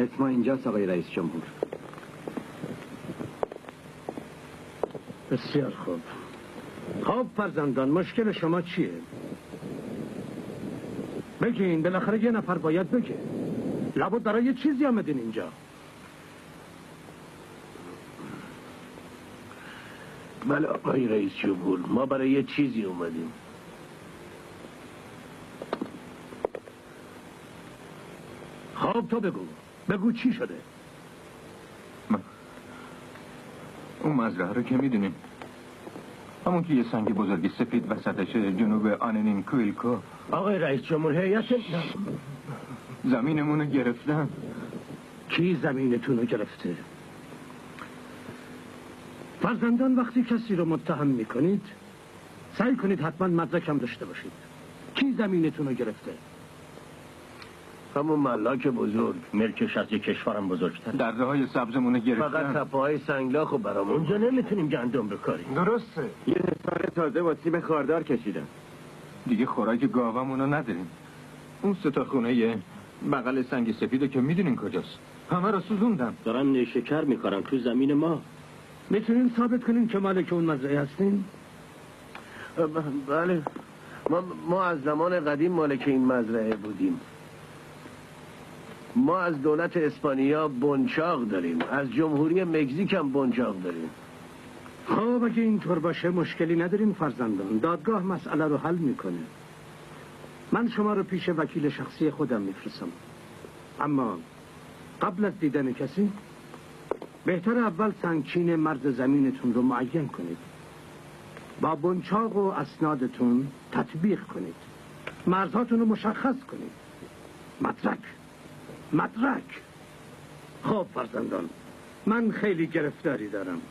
اسما اینجاست آقای رئیس جمهور. بسیار خوب. خب فرزندان، مشکل شما چیه؟ بگین، بالاخره یه نفر باید بگه. لابد برای یه چیزی آمدین اینجا. بله آقای رئیس جمهور، ما برای یه چیزی اومدیم. خب تو بگو چی شده؟ اون مزرعه رو که میدونیم، همون که یه سنگ بزرگی سفید وسطش جنوب آننین کویلکو. آقای رئیس جمهور، هیئت زمینمون رو گرفتن. کی زمینتون رو گرفته؟ فرزندان، وقتی کسی رو متهم میکنید سعی کنید حتما مدرکم داشته باشید. کی زمینتون رو گرفته؟ همون ملاک بزرگ، ملکش از یک کشورم بزرگتر. دره های سبزمون رو گرفتن. فقط تپه های سنگلاخ و برامون. اونجا نمیتونیم گندم بکاریم. درسته. یه حصار تازه با سیب خاردار کشیدم. دیگه خوراک گاوامون رو نداریم. اون 3 خونه بغل سنگ سفیدو که میدونین کجاست. همه رو سوزوندن. دارن نیشکر میکارن تو زمین ما. میتونین ثابت کنین که مالک اون مزرعه هستین؟ بله، ما از زمان قدیم مالک این مزرعه بودیم. ما از دولت اسپانیا بنچاق داریم، از جمهوری مکزیک هم بنچاق داریم. خب اگه اینطور باشه مشکلی نداریم فرزندان. دادگاه مسئله رو حل میکنه. من شما رو پیش وکیل شخصی خودم میفرستم. اما قبل از دیدن کسی بهتر اول سنگچین مرز زمینتون رو معین کنید. با بنچاق و اسنادتون تطبیق کنید. مرزهاتون رو مشخص کنید. مدرک. خب فرزندان، من خیلی گرفتاری دارم.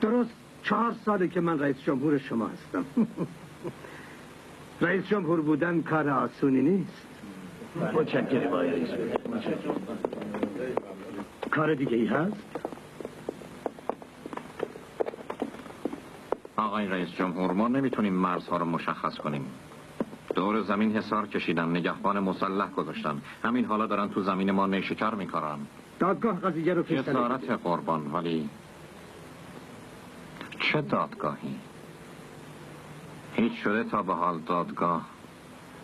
درست 4 ساله که من رئیس جمهور شما هستم. رئیس جمهور بودن کار آسونی نیست. متشکرم آقای رئیس. کار دیگه ای هست؟ آقای رئیس جمهور، ما نمیتونیم مرزها رو مشخص کنیم. دور زمین حصار کشیدن، نگهبان مسلح گذاشتن، همین حالا دارن تو زمین ما نیشکر میکارن. دادگاه قضیه رو فیصله جسارت قربان، ولی چه دادگاهی؟ هیچ شده تا به حال دادگاه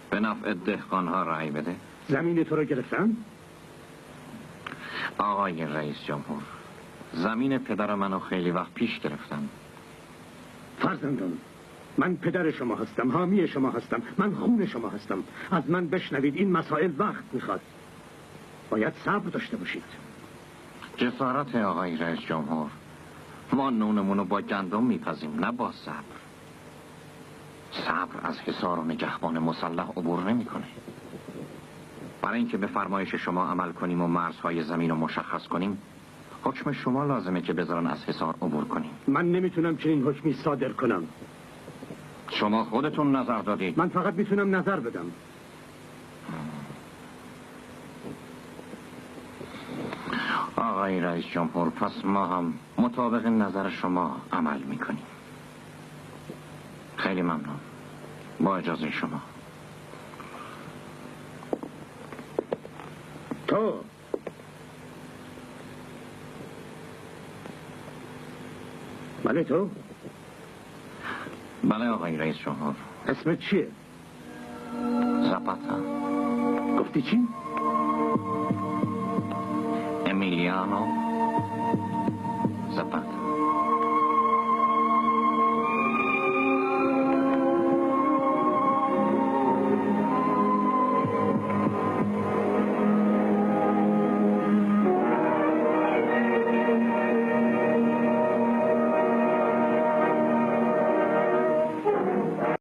به نفع دهقانها رأی بده؟ زمین تو رو گرفتن؟ آقای رئیس جمهور، زمین پدر منو خیلی وقت پیش گرفتن. فرزندان، من پدر شما هستم، حامی شما هستم، من خون شما هستم. از من بشنوید، این مسائل وقت میخواد. باید صبر داشته باشید. جسارت آقای رئیس جمهور. ما نونمونو با گندم میپزیم، نه با صبر. صبر از حصار و نگهبان مسلح عبور نمیکنه. برای اینکه به فرمایش شما عمل کنیم و مرزهای زمین رو مشخص کنیم، حکم شما لازمه که بذارن از حصار عبور کنیم. من نمیتونم چنین حکمی صادر کنم. شما خودتون نظر دادید. من فقط میتونم نظر بدم. آقای رئیس جمهور، پس ما هم مطابق نظر شما عمل میکنیم. خیلی ممنون. با اجازه شما. تو بله تو؟ بله آقای رئیس جمهور. اسمت چیه؟ زپاتا. گفتی چی؟